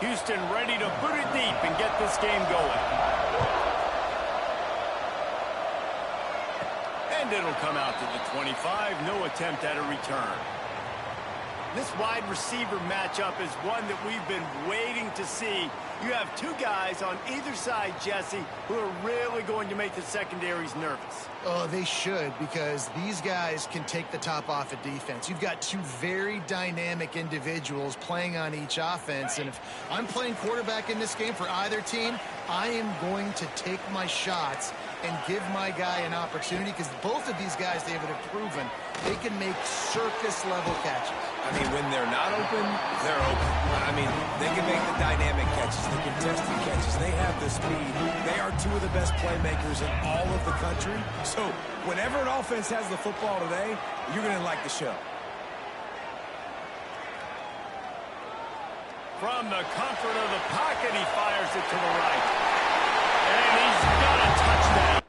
Houston ready to put it deep and get this game going. And it'll come out to the 25. No attempt at a return. This wide receiver matchup is one that we've been waiting to see. You have two guys on either side, Jesse, who are really going to make the secondaries nervous. Oh, they should, because these guys can take the top off of defense. You've got two very dynamic individuals playing on each offense, and if I'm playing quarterback in this game for either team, I am going to take my shots and give my guy an opportunity, because both of these guys, David, have proven they can make circus-level catches. I mean, when they're not open, they're open. I mean, they can make the dynamic catches, the contested catches. They have the speed. They are two of the best playmakers in all of the country. So whenever an offense has the football today, you're going to like the show. From the comfort of the pocket, he fires it to the right. And he's got a touchdown.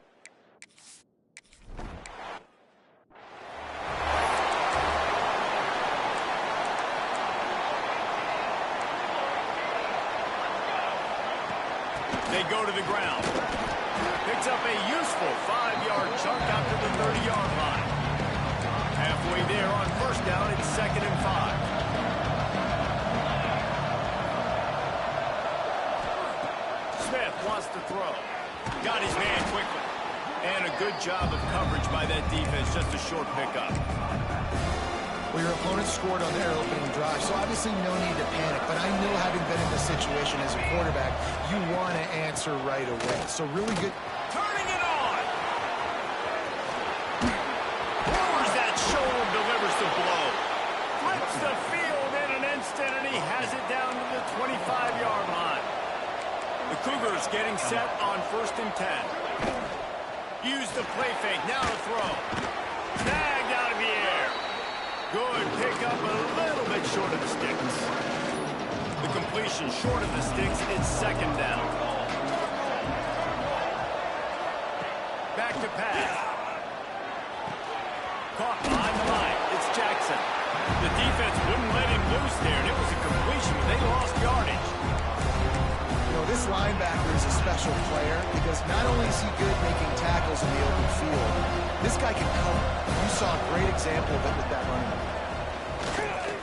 They go to the ground. Picks up a useful 5-yard chunk out to the 30-yard line. Halfway there on first down, it's 2nd and 5. Smith wants to throw. Got his man quickly. And a good job of coverage by that defense. Just a short pickup. Well, your opponent scored on their opening drive, so obviously no need to panic. But I know, having been in this situation as a quarterback, you want to answer right away. So really good. Turning it on. Lowers that shoulder, delivers the blow. Flips the field in an instant, and he has it down to the 25-yard line. The Cougars getting set on 1st and 10. Use the play fake. Now to throw. Snagged out of the air. Good pickup, a little bit short of the sticks. The completion short of the sticks. It's 2nd down. Back to pass. Caught behind the line. It's Jackson. The defense wouldn't let him loose there, and it was a completion, but they lost yardage. You know, this linebacker is a special player because not only is he good making tackles in the open field, this guy can cover. You saw a great example of it with that running back.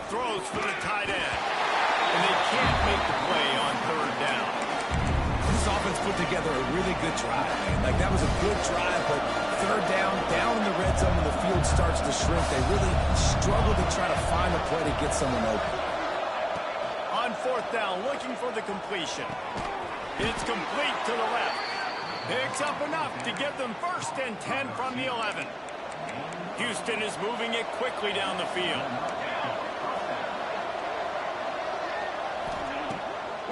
Throws for the tight end. And they can't make the play on 3rd down. This offense put together a really good drive, man. Like, that was a good drive, but 3rd down in the red zone, when the field starts to shrink, they really struggle to try to find a play to get someone open. On 4th down, looking for the completion. It's complete to the left. Picks up enough to give them 1st and 10 from the 11. Houston is moving it quickly down the field.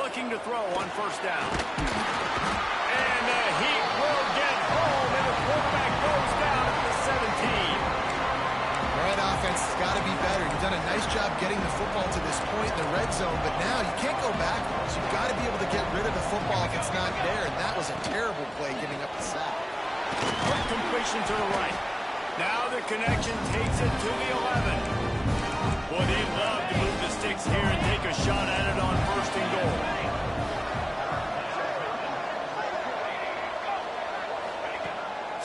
Looking to throw on 1st down. And the Heat will get home, and the quarterback goes down at the 17. Red offense has got to be better. You've done a nice job getting the football to this point in the red zone, but now you can't go backwards. You've got to be able to get rid of the football if it's not there, and that was a terrible play, giving up the sack. Quick completion to the right. Now the connection takes it to the 11. Boy, they'd love to move the sticks here and take a shot at it on 1st and goal.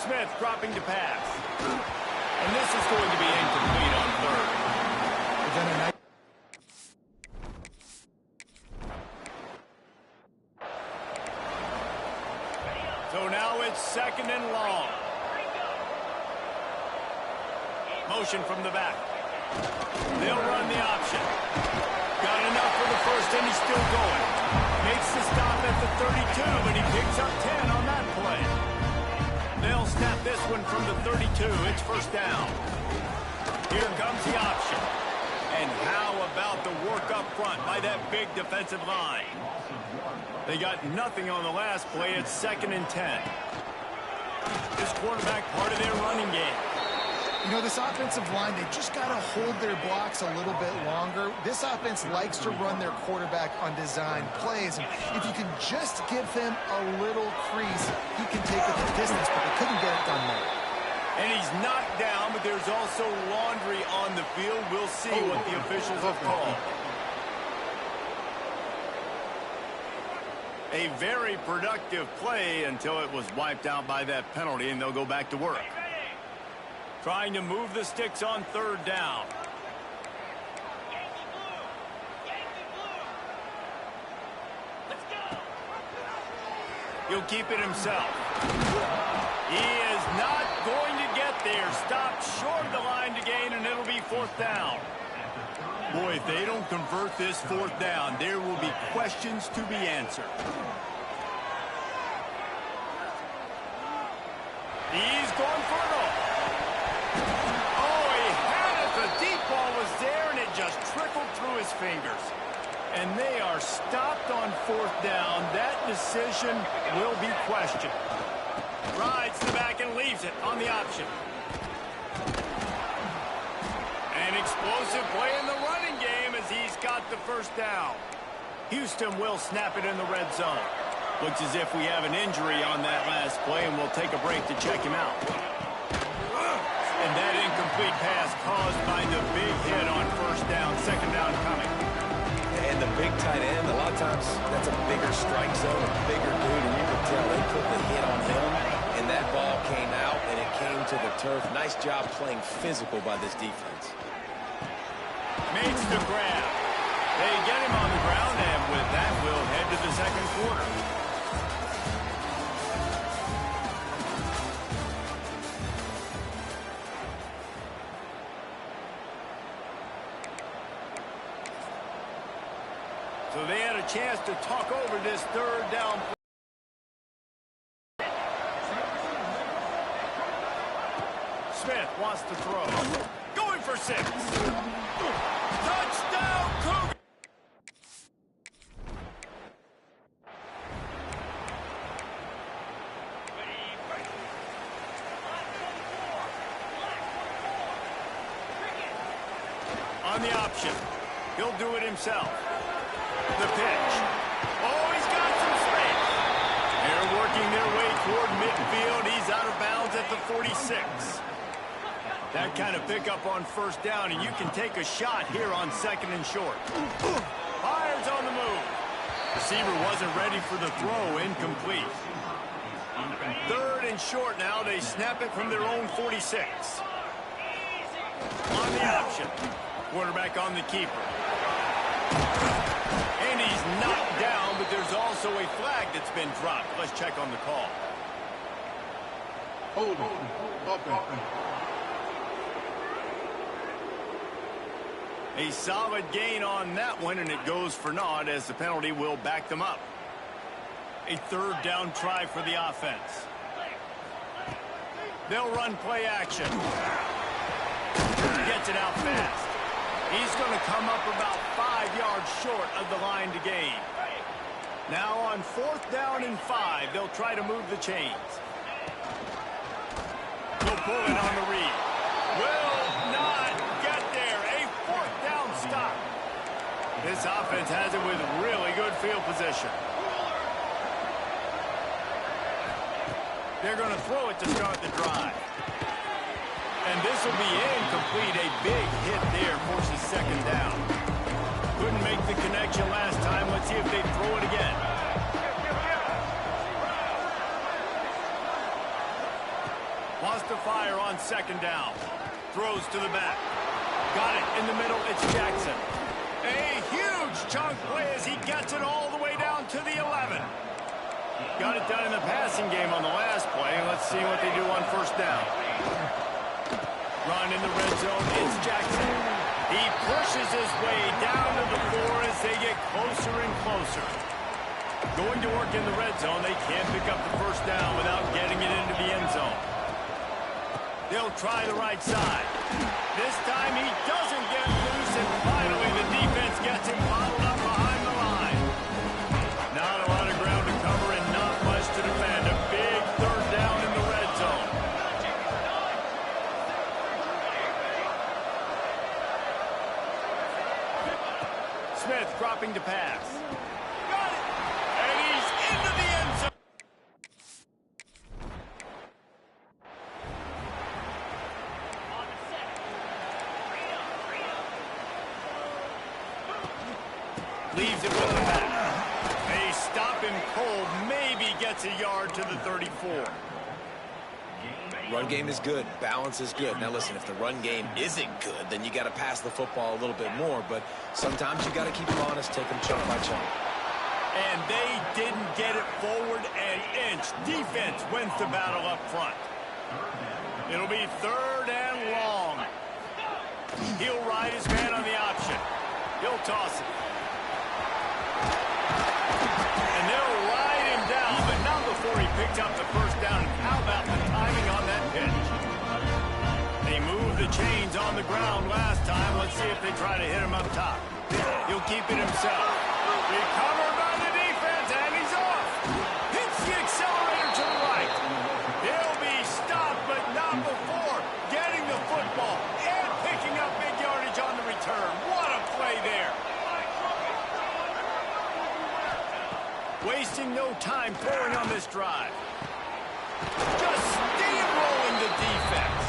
Smith dropping to pass. And this is going to be incomplete on 3rd. So now it's 2nd and long. Motion from the back. They'll run the option. Got enough for the 1st, and he's still going. Makes the stop at the 32, but he picks up 10 on that play. They'll snap this one from the 32. It's 1st down. Here comes the option. And how about the work up front by that big defensive line? They got nothing on the last play. It's 2nd and 10. This quarterback part of their running game. You know, this offensive line, they just got to hold their blocks a little bit longer. This offense likes to run their quarterback on design plays. And if you can just give him a little crease, he can take it the distance, but they couldn't get it done there. And he's knocked down, but there's also laundry on the field. We'll see what the officials have called. A very productive play until it was wiped out by that penalty, and they'll go back to work. Trying to move the sticks on third down. He'll keep it himself. He is not going to get there. Stopped short of the line to gain, and it'll be fourth down. Boy, if they don't convert this fourth down, there will be questions to be answered. He's going for it all. Oh, he had it. The deep ball was there, and it just trickled through his fingers. And they are stopped on fourth down. That decision will be questioned. Rides the back and leaves it on the option. An explosive play in the running game as he's got the first down. Houston will snap it in the red zone. Looks as if we have an injury on that last play, and we'll take a break to check him out. And that incomplete pass caused by the big hit on first down, second down coming. And the big tight end, a lot of times that's a bigger strike zone, a bigger dude, and you can tell they put the hit on him, and that ball came out, and it came to the turf. Nice job playing physical by this defense. Makes the grab. They get him on the ground, and with that, we'll head to the second quarter. So they had a chance to talk over this third down. Smith wants to throw. Going for 6. Touchdown, Cougar! On the option. He'll do it himself. The pitch. Oh, he's got some space. They're working their way toward midfield. He's out of bounds at the 46. That kind of pickup on first down, and you can take a shot here on second and short. Fires on the move. Receiver wasn't ready for the throw. Incomplete. Third and short now. They snap it from their own 46. On the option. Quarterback on the keeper. And he's knocked down, but there's also a flag that's been dropped. Let's check on the call. Hold on. A solid gain on that one, and it goes for naught as the penalty will back them up. A third down try for the offense. They'll run play action. Gets it out fast. He's going to come up about 5 yards short of the line to gain. Now on fourth down and 5, they'll try to move the chains. They'll pull it on the read. Will not get there. A fourth down stop. This offense has it with really good field position. They're going to throw it to start the drive. And this will be incomplete. A big hit there forces second down. Couldn't make the connection last time. Let's see if they throw it again. Wants to fire on second down. Throws to the back. Got it in the middle. It's Jackson. A huge chunk play as he gets it all the way down to the 11. Got it done in the passing game on the last play. Let's see what they do on first down. Run in the red zone. It's Jackson. He pushes his way down to the 4 as they get closer and closer. Going to work in the red zone. They can't pick up the first down without getting it into the end zone. They'll try the right side. This time he doesn't get loose, and finally the defense gets him bottled up behind the line. Not a lot of ground to cover and not much to defend. A big third down in the red zone. Smith dropping to pass. Got it! And he's into the end zone. Leaves it with the back. They stop him and cold, maybe gets a yard to the 34. Run game is good. Balance is good. Now, listen, if the run game isn't good, then you got to pass the football a little bit more. But sometimes you got to keep them honest, take them chunk by chunk. And they didn't get it forward an inch. Defense wins the battle up front. It'll be 3rd and long. He'll ride his man on the option. He'll toss it. And they'll ride him down, but not before he picked up the first down. And how about the timing on that pitch? They moved the chains on the ground last time. Let's see if they try to hit him up top. He'll keep it himself. Recovered by the defense, and he's off. Hits the accelerator to the right. He'll be stopped, but not before getting the football and picking up big yardage on the return. What a play there. Wasting no time throwing on this drive. Just steamrolling the defense.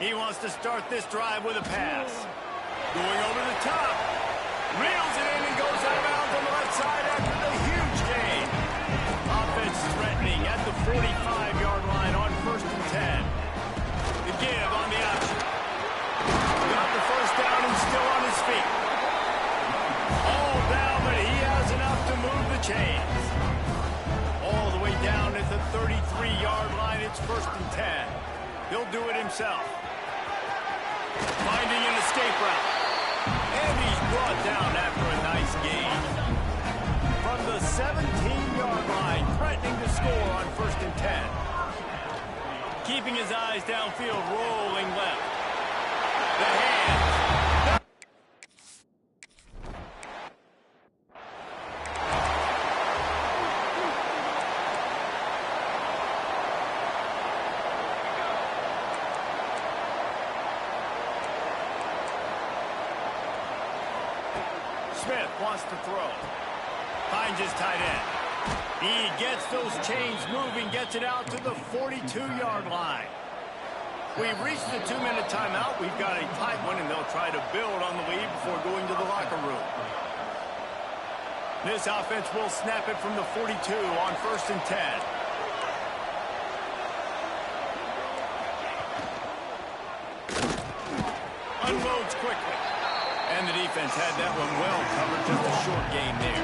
He wants to start this drive with a pass. Going over the top. Reels it in and goes out of bounds on the left side after the huge gain. Offense threatening at the 45-yard line on 1st and 10. The give on the option. Got the first down and still on his feet. All down, but he has enough to move the chains. All the way down at the 33-yard line, it's 1st and 10. He'll do it himself. Finding an escape route. And he's brought down after a nice gain. From the 17-yard line, threatening to score on 1st and 10. Keeping his eyes downfield, rolling left. The hands. Smith wants to throw. Finds his tight end. He gets those chains moving, gets it out to the 42-yard line. We've reached the 2-minute timeout. We've got a tight one, and they'll try to build on the lead before going to the locker room. This offense will snap it from the 42 on 1st and 10. Unloads quickly. And the defense had that one well covered, just a short gain there.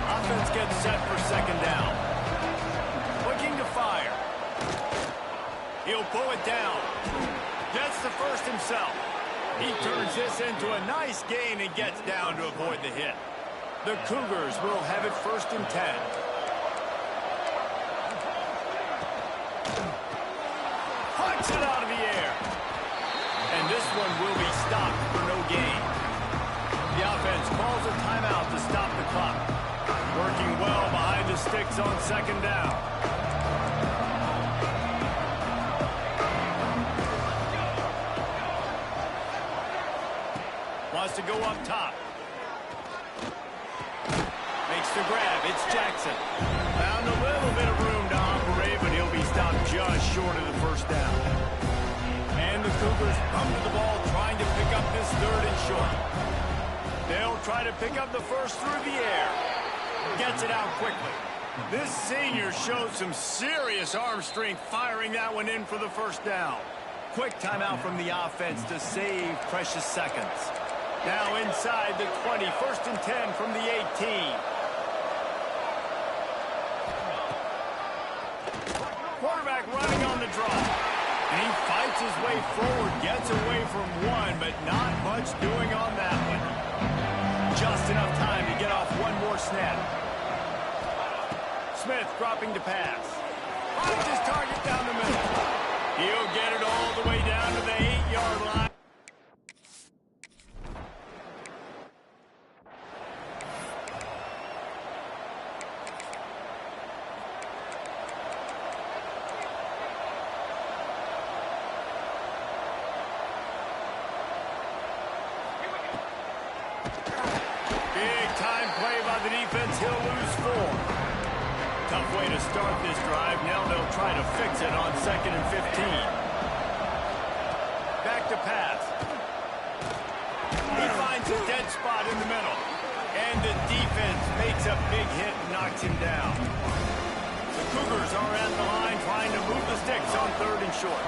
Offense gets set for 2nd down. Looking to fire. He'll pull it down. Gets the first himself. He turns this into a nice gain and gets down to avoid the hit. The Cougars will have it 1st and 10. Punts it out of the air. And this one will be stopped for no gain. The offense calls a timeout to stop the clock. Working well behind the sticks on 2nd down. Wants to go up top. Makes the grab. It's Jackson. Found a little bit of room to operate, but he'll be stopped just short of the 1st down. And the Cougars come to the ball trying to pick up this 3rd and short. They'll try to pick up the first through the air. Gets it out quickly. This senior shows some serious arm strength firing that one in for the 1st down. Quick timeout from the offense to save precious seconds. Now inside the 20, 1st and 10 from the 18. Quarterback running on the draw. And he fights his way forward, gets away from one, but not much doing on that one. Just enough time to get off one more snap. Smith dropping to pass. Finds his target down the middle. He'll get it all the way down to the 8-yard line. Big time play by the defense. He'll lose 4. Tough way to start this drive. Now they'll try to fix it on 2nd and 15. Back to pass. He finds a dead spot in the middle. And the defense makes a big hit and knocks him down. The Cougars are at the line trying to move the sticks on 3rd and short.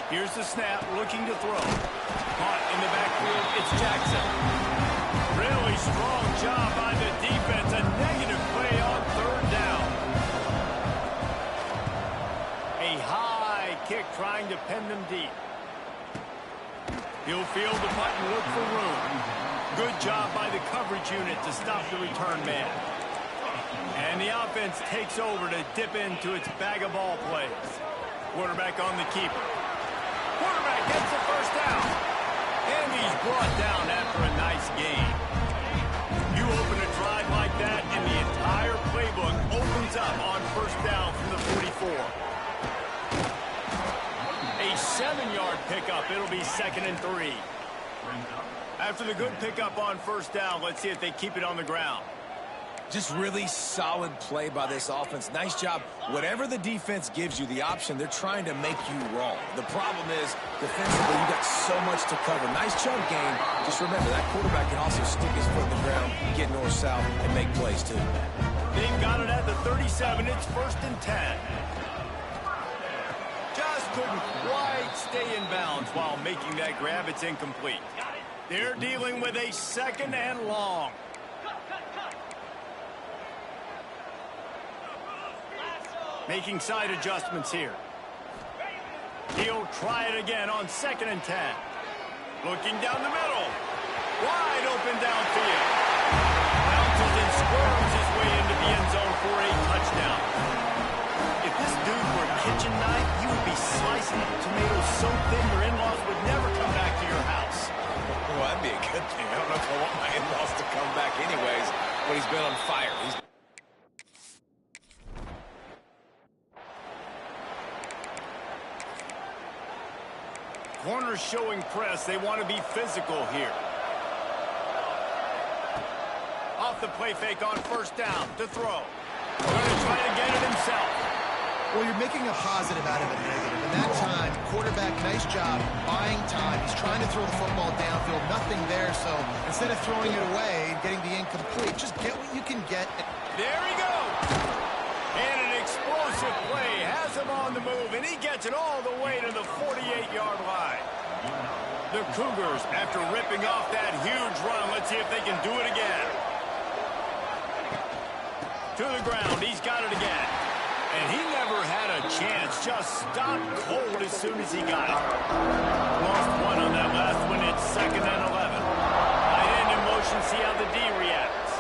Here's the snap, looking to throw. Caught in the backfield, it's Jackson. Really strong job by the defense. A negative play on 3rd down. A high kick trying to pen them deep. He'll field the punt and look for room. Good job by the coverage unit to stop the return man. And the offense takes over to dip into its bag of ball plays. Quarterback on the keeper. Quarterback gets the first down. And he's brought down after a nice gain. You open a drive like that, and the entire playbook opens up on 1st down from the 44. A 7-yard pickup. It'll be 2nd and 3. After the good pickup on 1st down, let's see if they keep it on the ground. Just really solid play by this offense. Nice job. Whatever the defense gives you the option, they're trying to make you wrong. The problem is, defensively, you got so much to cover. Nice chunk game. Just remember, that quarterback can also stick his foot in the ground, get north-south, and make plays, too. They've got it at the 37. It's 1st and 10. Just couldn't quite stay in bounds while making that grab. It's incomplete. They're dealing with a 2nd and long. Making side adjustments here. He'll try it again on 2nd and 10. Looking down the middle. Wide open downfield. Bounces and squirms his way into the end zone for a touchdown. If this dude were kitchen knife, you would be slicing tomatoes so thin your in-laws would never come back to your house. Well, that'd be a good thing. I don't know if I want my in-laws to come back anyways, but he's been on fire. Corners showing press. They want to be physical here. Off the play fake on 1st down to throw. Going to try to get it himself. Well, you're making a positive out of a negative. And that time, quarterback, nice job, buying time. He's trying to throw the football downfield. Nothing there, so instead of throwing it away and getting the incomplete, just get what you can get. There he goes. And an explosive play has him on the move, and he gets it all the way to the 48-yard line. The Cougars, after ripping off that huge run, let's see if they can do it again. To the ground, he's got it again. And he never had a chance, just stopped cold as soon as he got it. Lost one on that last one, it's 2nd and 11. Tight end in motion, see how the D reacts.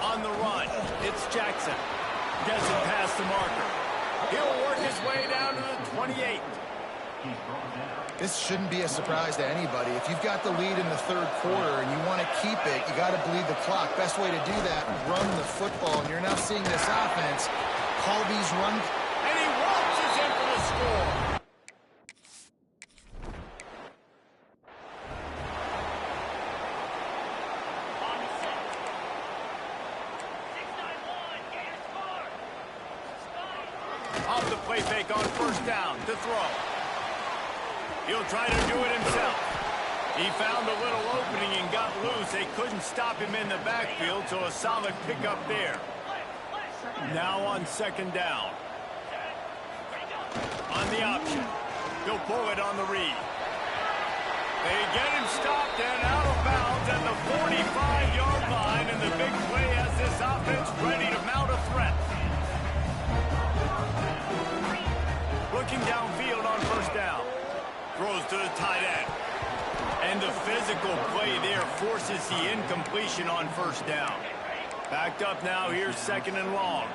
On the run, it's Jackson. Doesn't pass the marker. He'll work his way down to the 28. This shouldn't be a surprise to anybody. If you've got the lead in the 3rd quarter and you want to keep it, you got to bleed the clock. Best way to do that, run the football. And you're now seeing this offense. Albies run. And he waltzes in for the score. Off the play fake on 1st down to throw. He'll try to do it himself. He found a little opening and got loose. They couldn't stop him in the backfield, so a solid pickup there. Now on 2nd down. On the option. He'll pull it on the read. They get him stopped and out of bounds at the 45-yard line, and the big play has this offense ready to mount a threat. Looking downfield on 1st down. Throws to the tight end. And the physical play there forces the incompletion on 1st down. Backed up now, here's 2nd and long.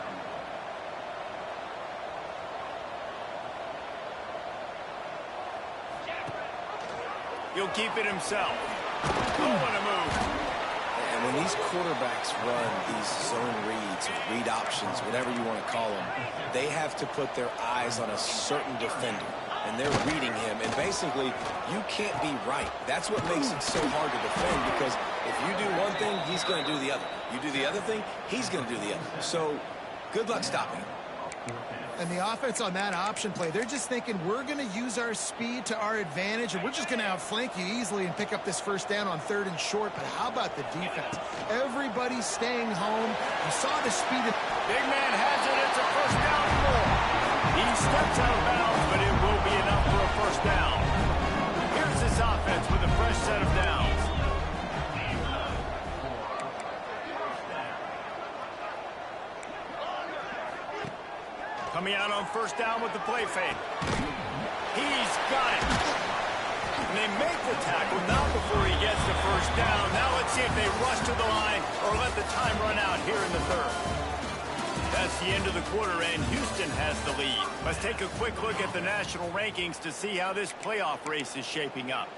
He'll keep it himself. Oh, what a move. And when these quarterbacks run these zone reads, read options, whatever you want to call them, they have to put their eyes on a certain defender. and they're reading him. And basically, you can't be right. That's what makes it so hard to defend, because if you do one thing, he's going to do the other. You do the other thing, he's going to do the other. So good luck stopping him. And the offense on that option play, they're just thinking we're going to use our speed to our advantage, and we're just going to outflank you easily and pick up this first down on 3rd and short. But how about the defense? Everybody's staying home. You saw the speed. Big man has it. It's a first down and more. He steps out of bounds, but it will be enough for a first down. Here's this offense with a fresh set of downs. Coming out on first down with the play fake. He's got it. And they make the tackle, not before he gets the first down. Now let's see if they rush to the line or let the time run out here in the 3rd. That's the end of the quarter, and Houston has the lead. Let's take a quick look at the national rankings to see how this playoff race is shaping up.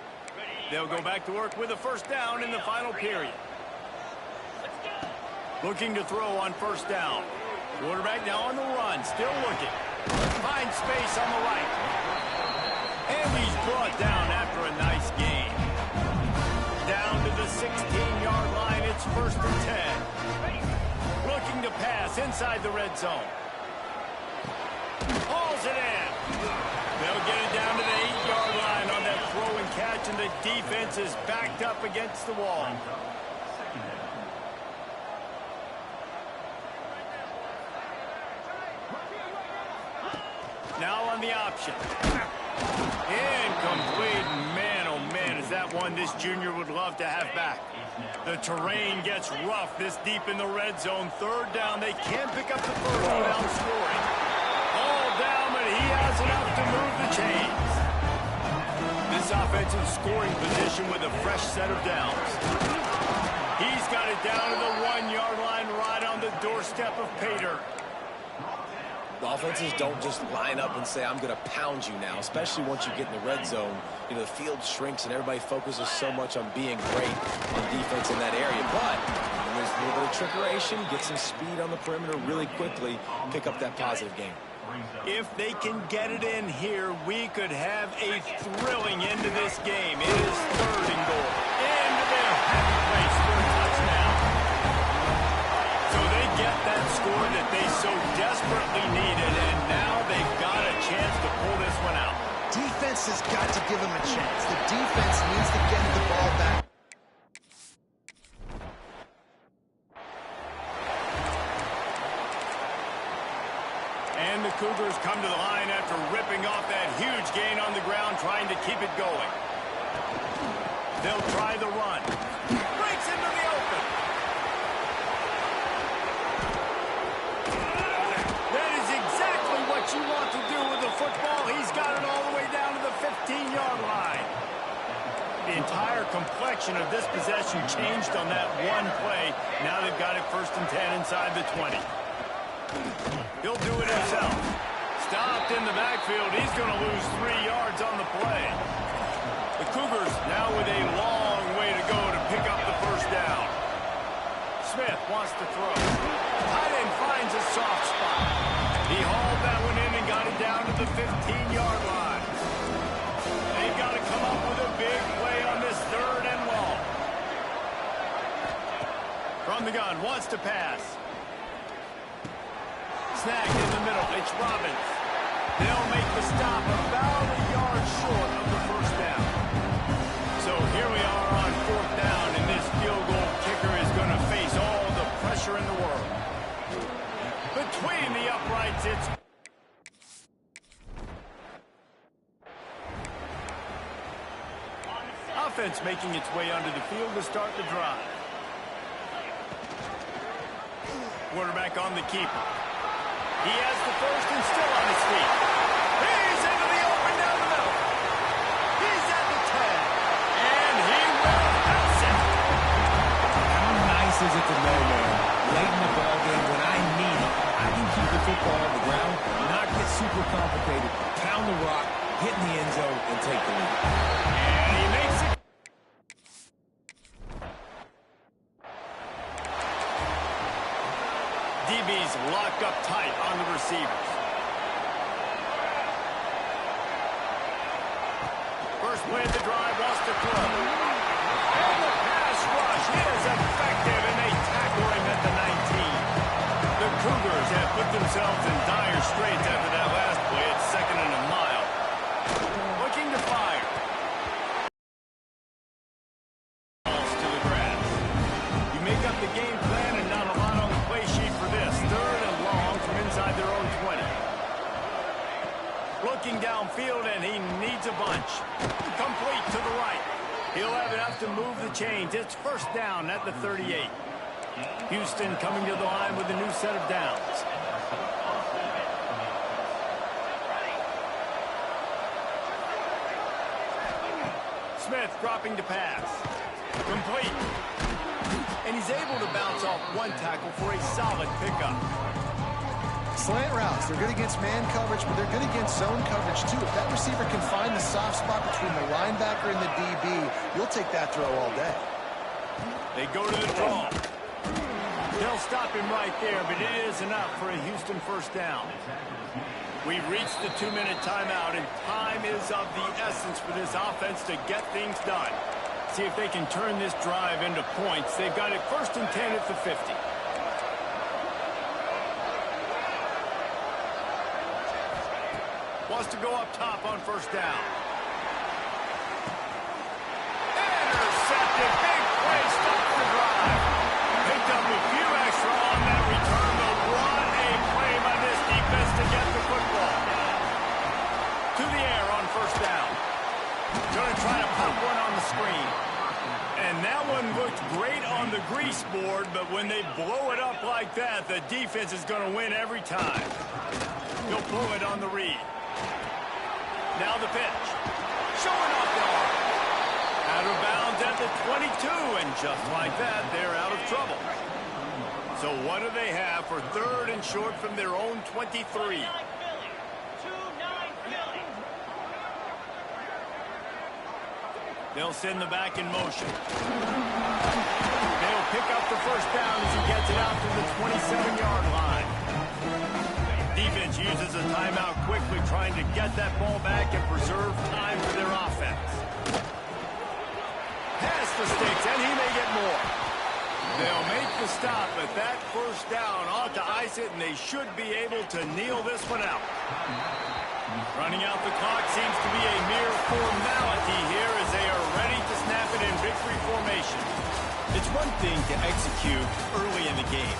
They'll go back to work with a first down in the final period. Looking to throw on first down. Quarterback now on the run, still looking. Finds space on the right. And he's brought down after a nice gain. Down to the 16-yard line, it's 1st and 10. Looking to pass inside the red zone. Hauls it in. They'll get it down to the 8-yard line on that throw and catch, and the defense is backed up against the wall. Now on the option. Incomplete. Man, oh man, is that one this junior would love to have back. The terrain gets rough this deep in the red zone. 3rd down. They can't pick up the first without scoring. All down, but he has enough to move the chains. This offensive scoring position with a fresh set of downs. He's got it down to the 1-yard line, right on the doorstep of pay dirt. The offenses don't just line up and say, I'm going to pound you now, especially once you get in the red zone. You know, the field shrinks and everybody focuses so much on being great on defense in that area. But when there's a little bit of trickeration, get some speed on the perimeter really quickly, pick up that positive game. If they can get it in here, we could have a thrilling end to this game. It is 3rd and goal. Into their happy place for a touchdown. So they get that score that they so desperately needed, and now they've got a chance to pull this one out. Defense has got to give them a chance. The defense needs to get the ball back. And the Cougars come to the line after ripping off that huge gain on the ground, trying to keep it going. They'll try the run. Breaks into the open. That is exactly what you want to do with the football. He's got it all the way down to the 15-yard line. The entire complexion of this possession changed on that one play. Now they've got it 1st and 10 inside the 20. He'll do it himself. Stopped in the backfield. He's going to lose 3 yards on the play. The Cougars now with a long way to go to pick up the first down. Smith wants to throw. Tight end finds a soft spot. He hauled that one in and got it down to the 15-yard line. They've got to come up with a big play on this 3rd and long. From the gun, wants to pass. Snagged in the middle. It's Robbins. They'll make the stop about a yard short of the first down. So here we are on 4th down, and this field goal kicker is going to face all the pressure in the world. Between the uprights, it's... Offense making its way onto the field to start the drive. Quarterback on the keeper. He has the first and still on his feet. He's into the open down the middle. He's at the 10. And he will pass it. How nice is it to know, man, late in the ball game when I need it, I can keep the football on the ground, not get super complicated, pound the rock, hit in the end zone, and take the lead. And he makes it. DB's locked up tight on the receivers. First play of the drive wants to throw. And the pass rush is effective, and they tackle him at the 19. The Cougars have put themselves in dire straits after that last play. It's 2nd and a mile. Looking to fire. Balls to the grass. You make up the game plan and not a lot on the play sheet for this. 3rd and long from inside their own 20. Looking downfield, and he needs a bunch. Complete to the right. He'll have enough to move the chains. It's 1st down at the 38. Houston coming to the line with a new set of downs. Smith dropping to pass. Complete. And he's able to bounce off one tackle for a solid pickup. Slant routes, they're good against man coverage, but they're good against zone coverage too. If that receiver can find the soft spot between the linebacker and the DB, you'll take that throw all day. They go to the draw. They'll stop him right there, but it is enough for a Houston 1st down. We've reached the 2-minute timeout, and time is of the essence for this offense to get things done. See if they can turn this drive into points. They've got it 1st and 10 at the 50. Wants to go up top on 1st down. Intercepted. Big play. Stops the drive. Picked up a few extra on that return, but what a play by this defense to get the football. To the air on 1st down. Going to try to pop one on the screen. And that one looked great on the grease board, but when they blow it up like that, the defense is going to win every time. He'll pull it on the read. Now the pitch. Showing off the arm. Out of bounds at the 22, and just like that, they're out of trouble. So what do they have for 3rd and short from their own 23? They'll send the back in motion. They'll pick up the 1st down as he gets it out to the 27-yard line. Defense uses a timeout quickly, trying to get that ball back and preserve time for their offense. Pass the sticks, and he may get more. They'll make the stop, but that 1st down ought to ice it, and they should be able to kneel this one out. Running out the clock seems to be a mere formality here as they are ready to snap it in victory formation. It's one thing to execute early in the game.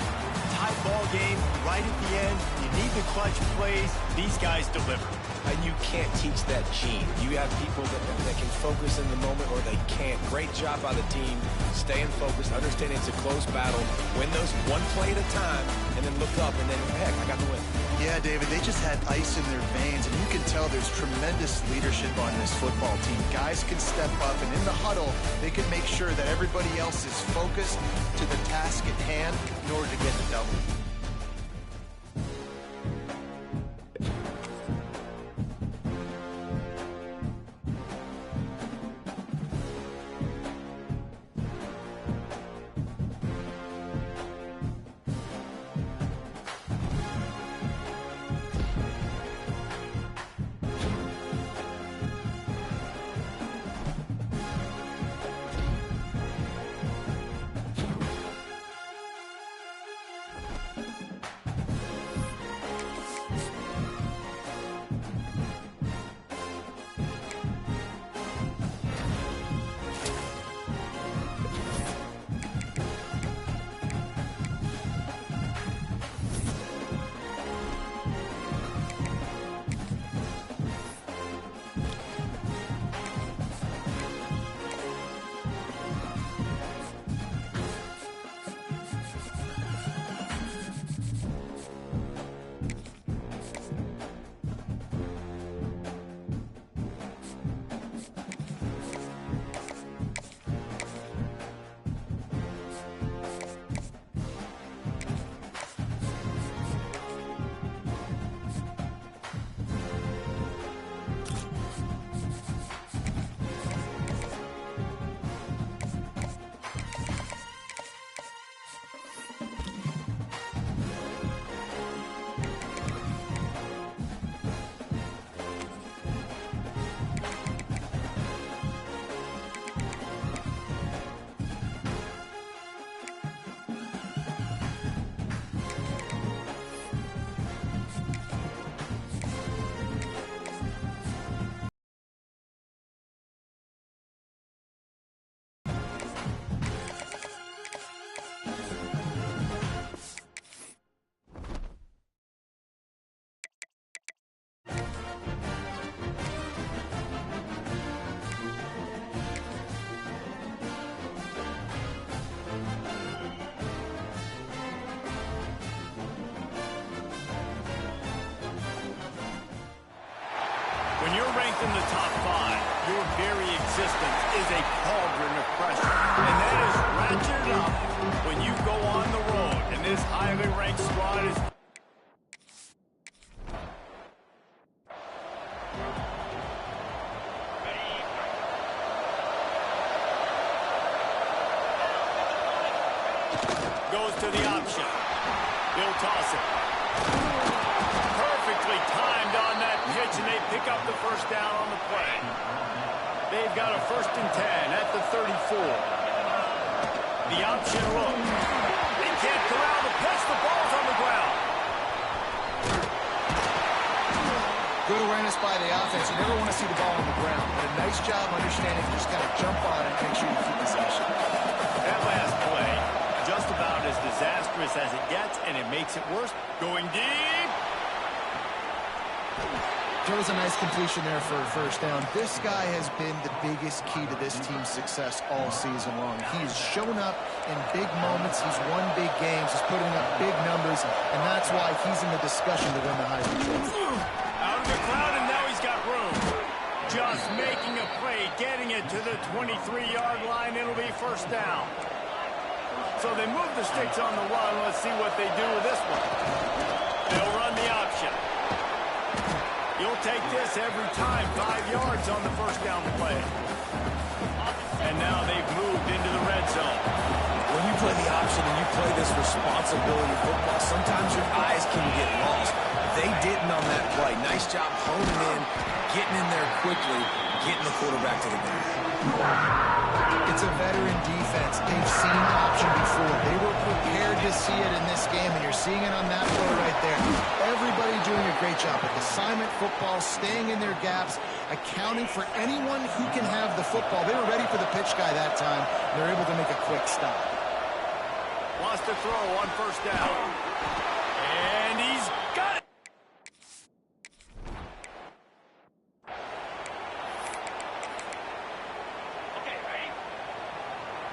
Tight ball game, right at the end, you need the clutch plays. These guys deliver. And you can't teach that gene. You have people that can focus in the moment, or they can't. Great job by the team, staying focused, understanding it's a close battle, win those one play at a time, and then look up, and then, heck, I got the win. Yeah, David, they just had ice in their veins, and you can tell there's tremendous leadership on this football team. Guys can step up, and in the huddle, they can make sure that everybody else is focused to the task at hand in order to get the W. When you're ranked in the top 5, your very existence is a cauldron of pressure. And that is ratcheted up when you go on the road. And this highly ranked squad is... Goes to the option. He'll toss it. Perfectly timed on that pitch, and they pick up the first down on the play. They've got a 1st and 10 at the 34. The option look. They can't corral the pitch. The ball's on the ground. Good awareness by the offense. You never want to see the ball on the ground, but a nice job understanding to just kind of jump on it and make sure you keep possession. That last play, just about as disastrous as it gets, and it makes it worse. Going deep. Throws a nice completion there for a 1st down. This guy has been the biggest key to this team's success all season long. He's shown up in big moments. He's won big games. He's putting up big numbers, and that's why he's in the discussion to win the Heisman Trophy. Out of the crowd, and now he's got room. Just making a play, getting it to the 23-yard line. It'll be 1st down. So they move the sticks on the run. Let's see what they do with this one. They'll run the option. You'll take this every time. 5 yards on the 1st down play. And now they've moved into the red zone. When you play the option and you play this responsibility football, sometimes your eyes can get lost. They didn't on that play. Nice job honing in, getting in there quickly, getting the quarterback to the ground. It's a veteran defense. They've seen option before. They were prepared to see it in this game, and you're seeing it on that play right there. Everybody doing a great job with assignment football, staying in their gaps, accounting for anyone who can have the football. They were ready for the pitch guy that time. They're able to make a quick stop. Wants to throw on 1st down. And he's got it.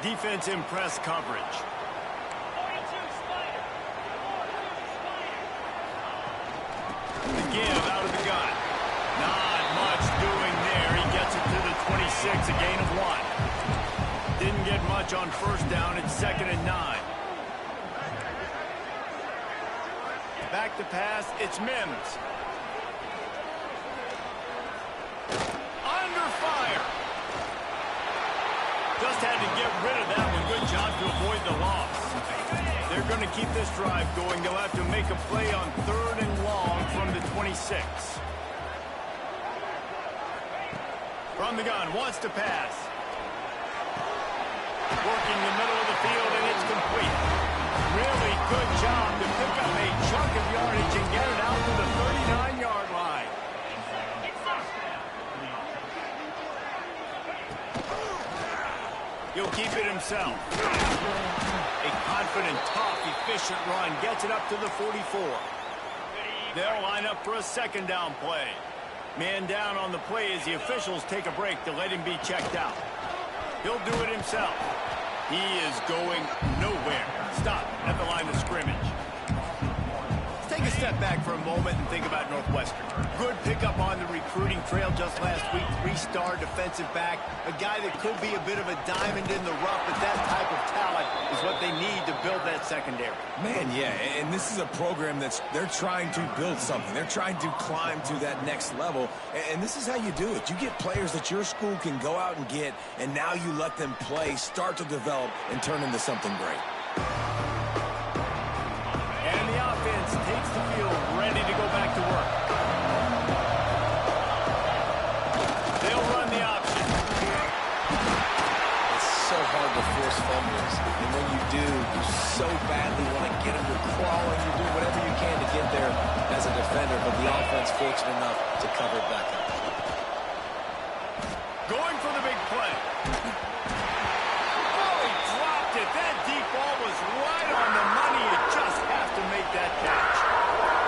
Defense in press coverage. The give out of the gun. Not much doing there. He gets it to the 26, a gain of 1. Didn't get much on 1st down. It's 2nd and 9. Back to pass. It's Mims. Under fire. Just had to get rid of that one. Good job to avoid the loss. They're going to keep this drive going. They'll have to make a play on 3rd and long from the 26. From the gun, wants to pass. Working the middle of the field, and it's complete. Really good job to pick up a chunk of yardage and get it out to the 39-yard line. He'll keep it himself. A confident, tough, efficient run gets it up to the 44. They'll line up for a 2nd down play. Man down on the play as the officials take a break to let him be checked out. He'll do it himself. He is going nowhere. Stop at the line of scrimmage. Let's take a step back for a moment and think about Northwestern. Good pickup on the recruiting trail just last week. 3-star defensive back. A guy that could be a bit of a diamond in the rough, but that type of talent is what they need to build that secondary. Man, yeah, and this is a program they're trying to build something. They're trying to climb to that next level, and this is how you do it. You get players that your school can go out and get, and now you let them play, start to develop, and turn into something great. And the offense takes the field, ready to go back to work. They'll run the option. It's so hard to force fumbles, and when you do, you so badly want to get them to crawl, and you do whatever you can to get there as a defender, but the offense fortunate enough to cover it back up. Going for the big play. Oh, he dropped it. That deep ball was right on the money. You just have to make that catch.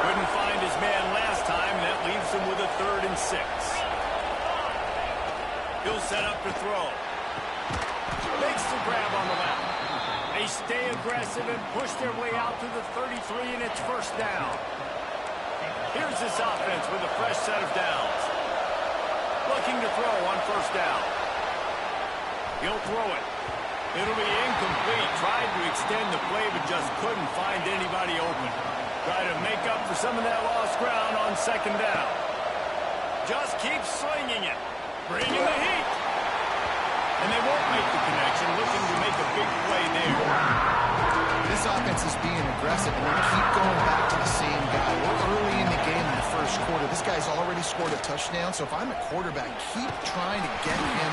Couldn't find his man last time. That leaves him with a 3rd and 6. He'll set up to throw. Makes the grab on the left. They stay aggressive and push their way out to the 33, and it's 1st down. Here's this offense with a fresh set of downs. Looking to throw on first down. He'll throw it. It'll be incomplete. Tried to extend the play, but just couldn't find anybody open. Try to make up for some of that lost ground on second down. Just keep slinging it. Bringing the heat. And they won't make the connection. Looking to make a big play there. This offense is being aggressive, and they keep going back to the same guy. We're early in the game in the first quarter. This guy's already scored a touchdown, so if I'm a quarterback, keep trying to get him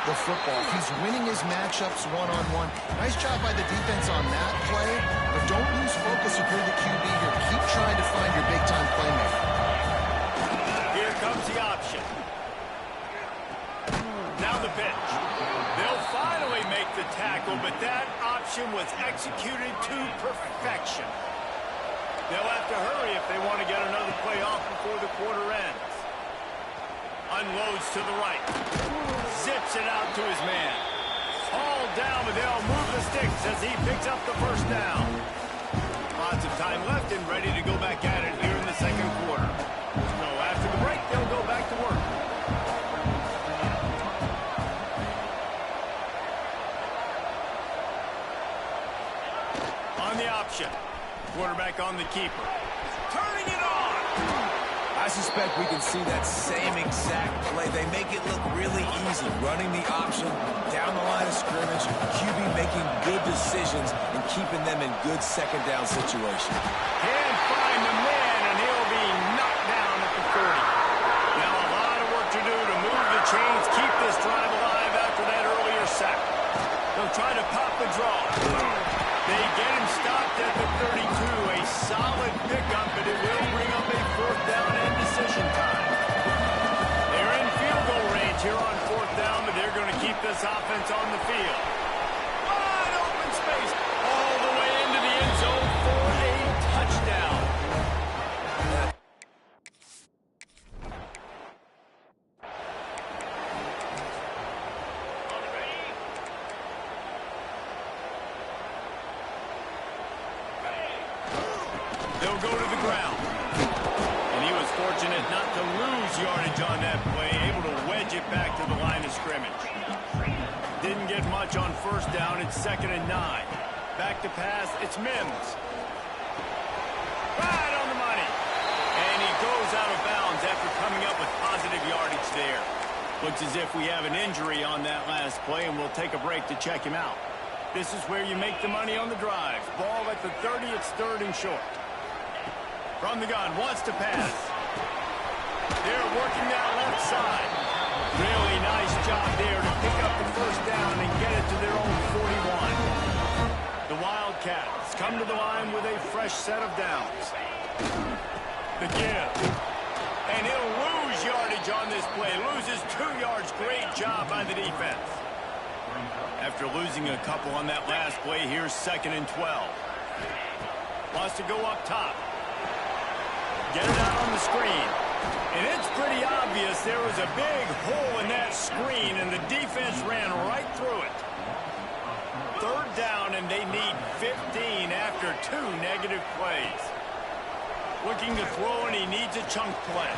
the football. He's winning his matchups one-on-one. Nice job by the defense on that play, but don't lose focus if you're the QB here. Keep trying to find your big-time playmaker. Here comes the option. Now the pitch. They'll finally make the tackle, but that option was executed to perfection. They'll have to hurry if they want to get another play off before the quarter ends. Unloads to the right. Zips it out to his man. Hauled down, but they'll move the sticks as he picks up the first down. Lots of time left and ready to go back at it here in the second quarter. So after the break, they'll go back to work. On the option. Quarterback on the keeper. Turning it on. I suspect we can see that same exact play. They make it look really easy, running the option down the line of scrimmage, QB making good decisions and keeping them in good second down situations. Can't find the man, and he'll be knocked down at the 30. Now a lot of work to do to move the chains, keep this drive alive after that earlier sack. They'll try to pop the draw. They get him stopped at the 32. A solid pickup, but it will bring up a fourth down and decision time. They're in field goal range here on fourth down, but they're going to keep this offense on the field. Wide open space all the way into the end zone for a touchdown. They'll go to the ground. And he was fortunate not to lose yardage on that play, able to wedge it back to the line of scrimmage. Didn't get much on first down. It's 2nd and 9. Back to pass. It's Mims. Right on the money. And he goes out of bounds after coming up with positive yardage there. Looks as if we have an injury on that last play, and we'll take a break to check him out. This is where you make the money on the drive. Ball at the 30. It's 3rd and short. From the gun, wants to pass. They're working that left side. Really nice job there to pick up the first down and get it to their own 41. The Wildcats come to the line with a fresh set of downs. The give. And he'll lose yardage on this play. Loses 2 yards. Great job by the defense. After losing a couple on that last play, here's 2nd and 12. Wants to go up top. Get it out on the screen. And it's pretty obvious there was a big hole in that screen, and the defense ran right through it. 3rd down, and they need 15 after 2 negative plays. Looking to throw, and he needs a chunk play.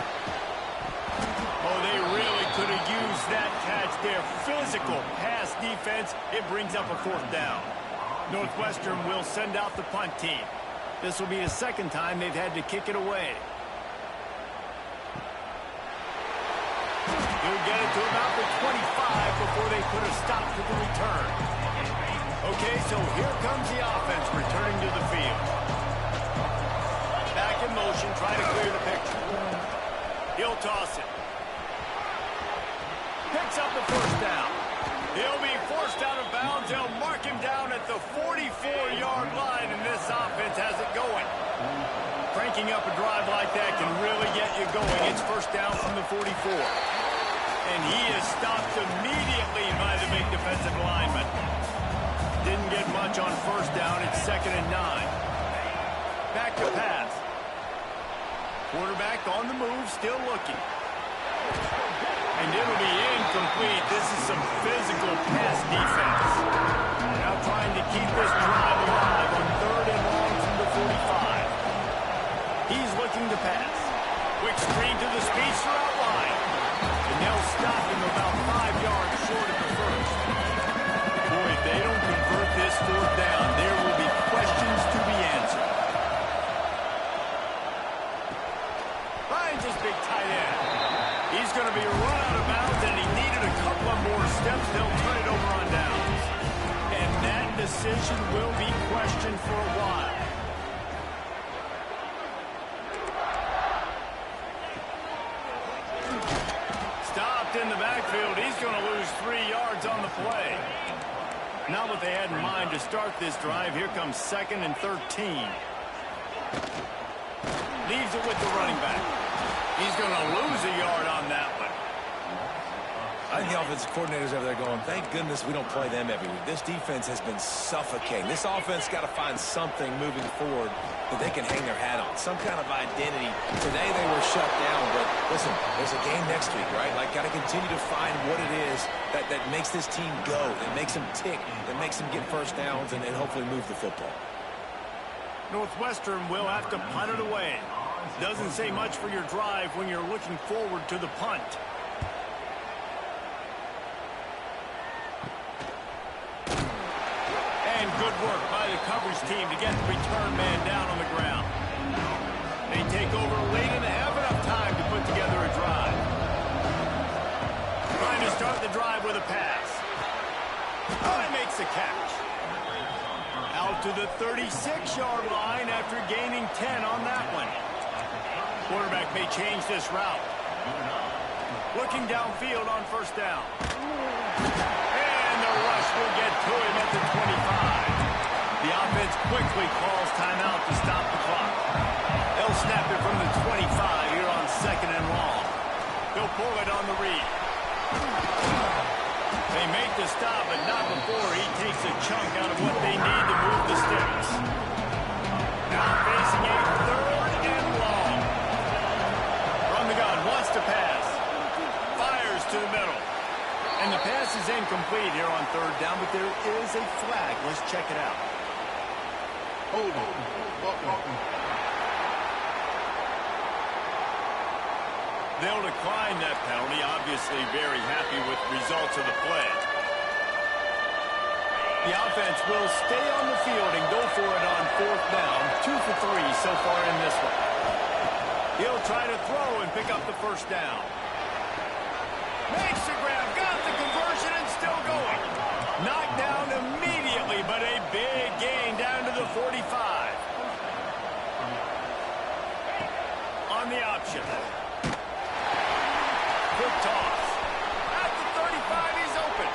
Oh, they really could have used that catch there. Physical pass defense. It brings up a 4th down. Northwestern will send out the punt team. This will be the 2nd time they've had to kick it away. He'll get it to about the 25 before they put a stop to the return. Okay, so here comes the offense returning to the field. Back in motion, try to clear the picture. He'll toss it. Picks up the first down. He'll be forced out of bounds. They'll mark him down at the 44-yard line, and this offense has it going. Cranking up a drive like that can really get you going. It's first down from the 44. And he is stopped immediately by the big defensive lineman. Didn't get much on first down. It's 2nd and 9. Back to pass. Quarterback on the move, still looking. And it'll be incomplete. This is some physical pass defense. Now trying to keep this drive alive on 3rd and long from the 45. He's looking to pass. Quick screen to the speedster outline. And they'll stop him about 5 yards short of the first. Boy, if they don't convert this fourth down, there will be questions to be answered. Finds his big tight end. He's going to be run out of bounds, and he needed a couple of more steps. They'll turn it over on downs. And that decision will be questioned for a while. In the backfield, he's going to lose 3 yards on the play. Not what they had in mind to start this drive. Here comes 2nd and 13. Leaves it with the running back. He's going to lose a yard on that one. I think the offensive coordinators over there going, thank goodness we don't play them every week. This defense has been suffocating. This offense got to find something moving forward that they can hang their hat on, some kind of identity. Today they were shut down, but listen, there's a game next week, right? Like, got to continue to find what it is that makes this team go, that makes them tick, that makes them get first downs and hopefully move the football. Northwestern will have to punt it away. Doesn't say much for your drive when you're looking forward to the punt. And good work by the coverage team to get the return man down on the ground. They take over late and have enough time to put together a drive. Trying to start the drive with a pass. Oh, he makes the catch. Out to the 36-yard line after gaining 10 on that one. Quarterback may change this route. Looking downfield on first down. And the rush will get to him at the 25. The offense quickly calls timeout to stop the clock. They'll snap it from the 25 here on 2nd and long. They'll pull it on the read. They make the stop, but not before he takes a chunk out of what they need to move the sticks. Now facing a 3rd and long. From the gun, wants to pass. Fires to the middle. And the pass is incomplete here on 3rd down, but there is a flag. Let's check it out. Hold on. They'll decline that penalty, obviously very happy with results of the play. The offense will stay on the field and go for it on 4th down. 2 for 3 so far in this one. He'll try to throw and pick up the first down. Makes the grab, got the conversion, and still going. Knocked down immediately, but a big gain down to the 45. On the option. Quick toss. At the 35, he's open.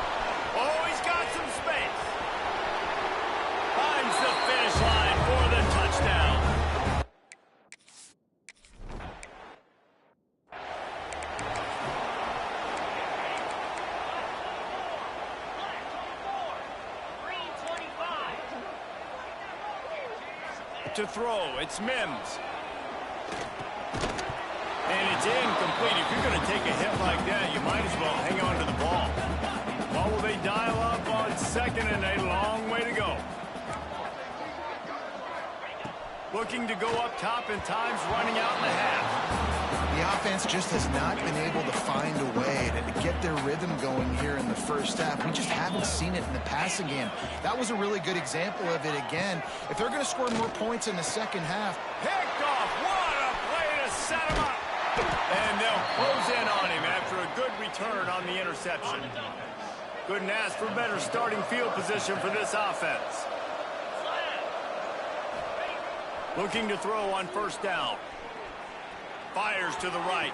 Oh, he's got some space. Finds the finish line for the touchdown. To throw, it's Mims. And it's incomplete. If you're going to take a hit like that, you might as well hang on to the ball. What will they dial up on 2nd and a long way to go? Looking to go up top, and time's running out in the half. The offense just has not been able to find a way to get their rhythm going here in the first half. We just haven't seen it in the passing game. That was a really good example of it again. If they're going to score more points in the second half. Picked off. What a play to set him up. And they'll close in on him after a good return on the interception. Couldn't ask for better starting field position for this offense. Looking to throw on first down. Fires to the right.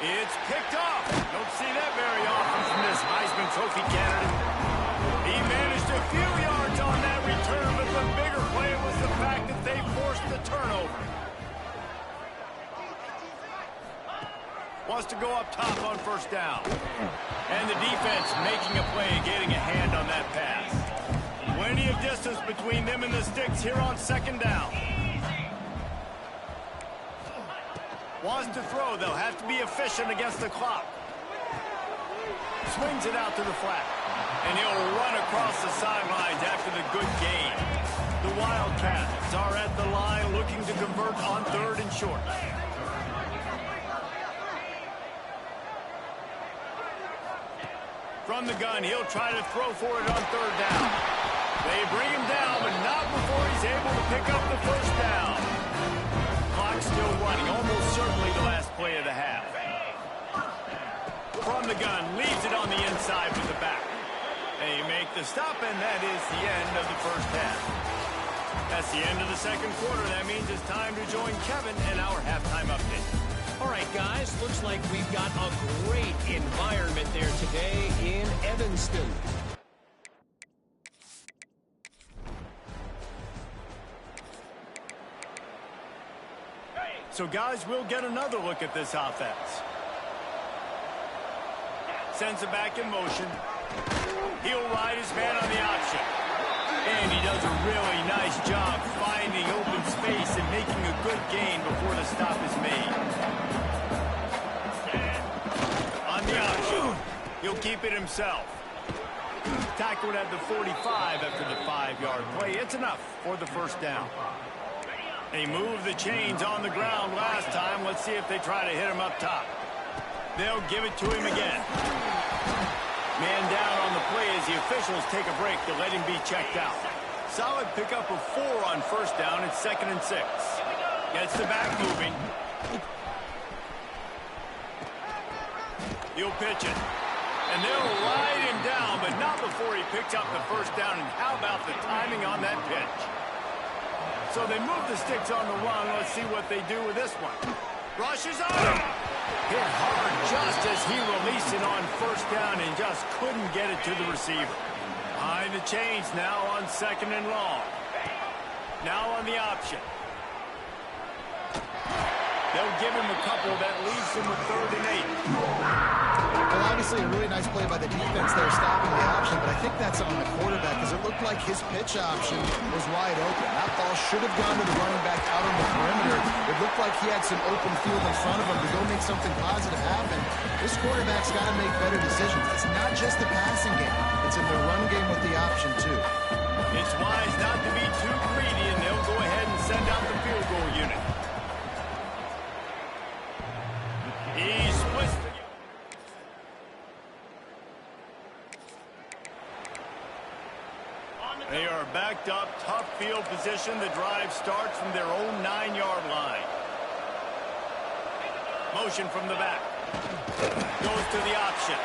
It's picked off. Don't see that very often from this Heisman Trophy candidate. He managed a few yards on that return, but the bigger play was the fact that they forced the turnover. Wants to go up top on first down. And the defense making a play and getting a hand on that pass. Plenty of distance between them and the sticks here on 2nd down. Wants to throw. They'll have to be efficient against the clock. Swings it out to the flat. And he'll run across the sidelines after the good gain. The Wildcats are at the line looking to convert on 3rd and short. From the gun, he'll try to throw for it on third down. They bring him down, but not before he's able to pick up the first down. Clock still running, almost certainly the last play of the half. From the gun, leaves it on the inside with the back. They make the stop, and that is the end of the first half. That's the end of the second quarter. That means it's time to join Kevin in our halftime update. All right, guys, looks like we've got a great environment there today in Evanston. So, guys, we'll get another look at this offense. Sends it back in motion. He'll ride his man on the option. And he does a really nice job finding open space and making a good gain before the stop is made. On the option, he'll keep it himself. Tackled at the 45 after the 5-yard play. It's enough for the first down. They moved the chains on the ground last time. Let's see if they try to hit him up top. They'll give it to him again. Man down on the play as the officials take a break to let him be checked out. Solid pickup of 4 on first down. It's 2nd and 6. Gets the back moving. He'll pitch it. And they'll ride him down, but not before he picks up the first down. And how about the timing on that pitch? So they move the sticks on the run. Let's see what they do with this one. Rushes on him. Hit hard just as he released it on first down and just couldn't get it to the receiver. Behind the chains now on 2nd and long. Now on the option. They'll give him a couple that leaves him with 3rd and 8. Well, obviously a really nice play by the defense there, stopping the option, but I think that's on the quarterback because it looked like his pitch option was wide open. That ball should have gone to the running back out on the perimeter. It looked like he had some open field in front of him to go make something positive happen. This quarterback's got to make better decisions. It's not just the passing game. It's in the run game with the option, too. It's wise not to be too greedy, and they'll go ahead and send out the field goal unit. He splits the... They are backed up, tough field position. The drive starts from their own 9-yard line. Motion from the back. Goes to the option.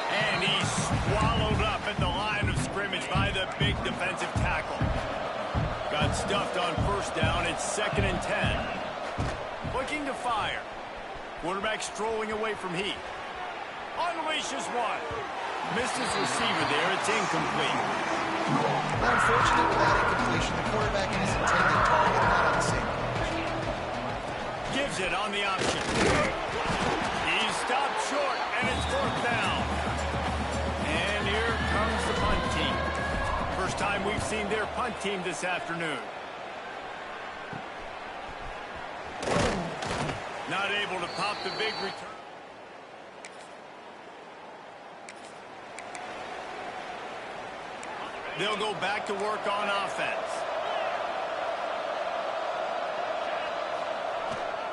And he's swallowed up at the line of scrimmage by the big defensive tackle. Got stuffed on first down. It's 2nd and 10. Looking to fire. Quarterback strolling away from heat. Unleashes one. Missed his receiver there. It's incomplete. Well, unfortunate with that incompletion, the quarterback and his intended target are not on the same page. Gives it on the option. He's stopped short, and it's 4th down. And here comes the punt team. First time we've seen their punt team this afternoon. Not able to pop the big return. They'll go back to work on offense.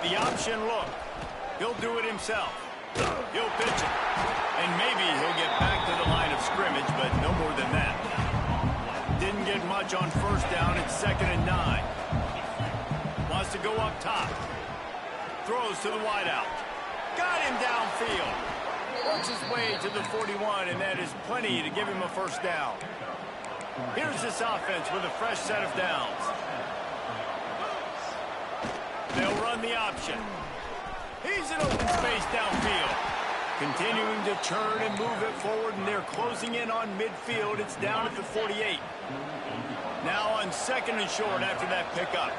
The option look. He'll do it himself. He'll pitch it. And maybe he'll get back to the line of scrimmage, but no more than that. Didn't get much on first down. It's 2nd and 9. Wants to go up top. Throws to the wideout. Got him downfield. Works his way to the 41, and that is plenty to give him a first down. Here's this offense with a fresh set of downs. They'll run the option. He's in open space downfield. Continuing to churn and move it forward, and they're closing in on midfield. It's down at the 48. Now on 2nd and short after that pickup.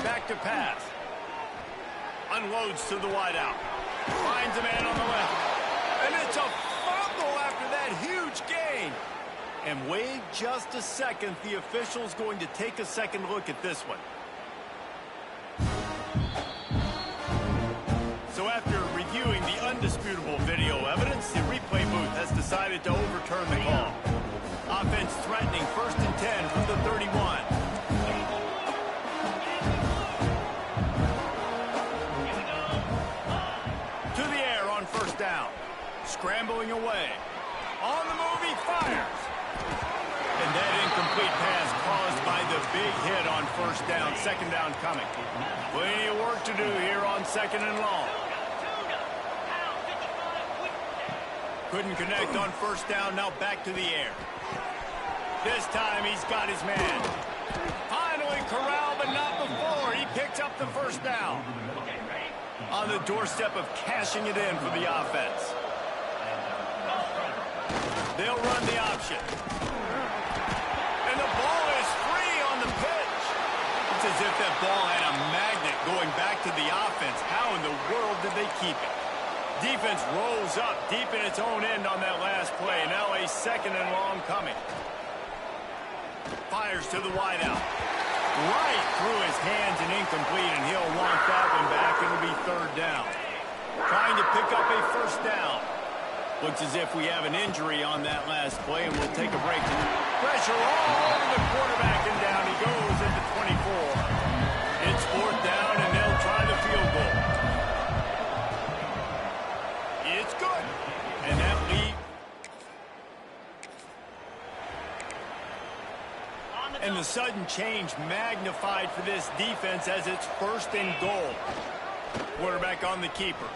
Back to pass. Unloads to the wideout. Finds a man on the left. And it's a fumble after that huge gain. And wait just a second. The official's going to take a second look at this one. So after reviewing the undisputable video evidence, the replay booth has decided to overturn the call. Offense threatening 1st and 10 from the 31. scrambling away. On the move, he fires. And that incomplete pass caused by the big hit on first down. Second down coming. Plenty of work to do here on second and long. Couldn't connect on first down. Now back to the air. This time he's got his man. Finally corralled, but not before. He picks up the first down. On the doorstep of cashing it in for the offense. They'll run the option. And the ball is free on the pitch. It's as if that ball had a magnet going back to the offense. How in the world did they keep it? Defense rolls up deep in its own end on that last play. Now a second and long coming. Fires to the wideout. Right through his hands and incomplete, and he'll want that one back. It'll be third down. Trying to pick up a first down. Looks as if we have an injury on that last play, and we'll take a break. Pressure all over the quarterback, and down he goes into 24. It's fourth down, and they'll try the field goal. It's good. And that lead. And the sudden change magnified for this defense as it's first and goal. Quarterback on the keeper.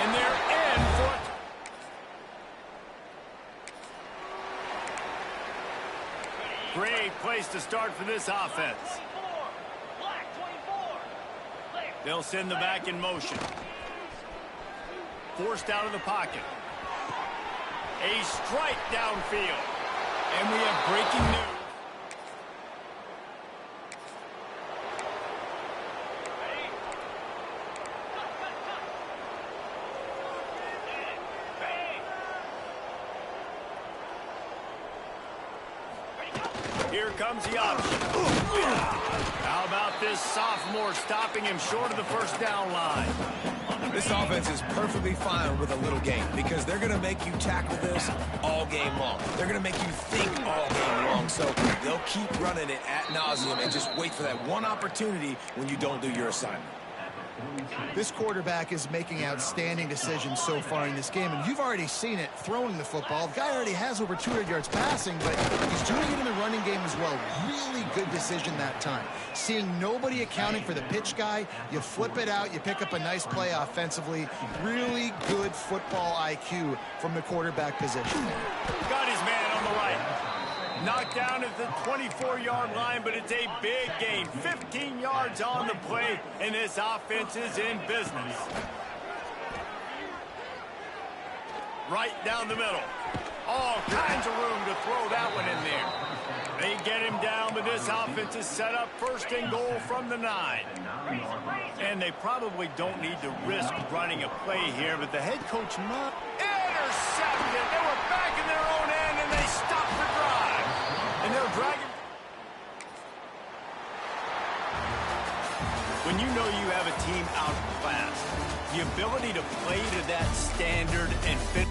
And they're in for it. Great place to start for this offense. They'll send the back in motion. Forced out of the pocket. A strike downfield. And we have breaking news. Here comes the option. How about this sophomore stopping him short of the first down line? This offense is perfectly fine with a little game because they're going to make you tackle this all game long. They're going to make you think all game long. So they'll keep running it ad nauseum and just wait for that one opportunity when you don't do your assignment. This quarterback is making outstanding decisions so far in this game, and you've already seen it throwing the football. The guy already has over 200 yards passing, but he's doing it in the running game as well. Really good decision that time. Seeing nobody accounting for the pitch guy, you flip it out, you pick up a nice play offensively. Really good football IQ from the quarterback position. Got his man on the right. Knocked down at the 24-yard line, but it's a big gain. 15 yards on the play, and this offense is in business. Right down the middle. All kinds of room to throw that one in there. They get him down, but this offense is set up first and goal from the 9. And they probably don't need to risk running a play here, but the head coach must. Intercepted. They were back in their own end, and they stopped the drive. And they'll drag him. When you know you have a team outclassed, the ability to play to that standard and fit.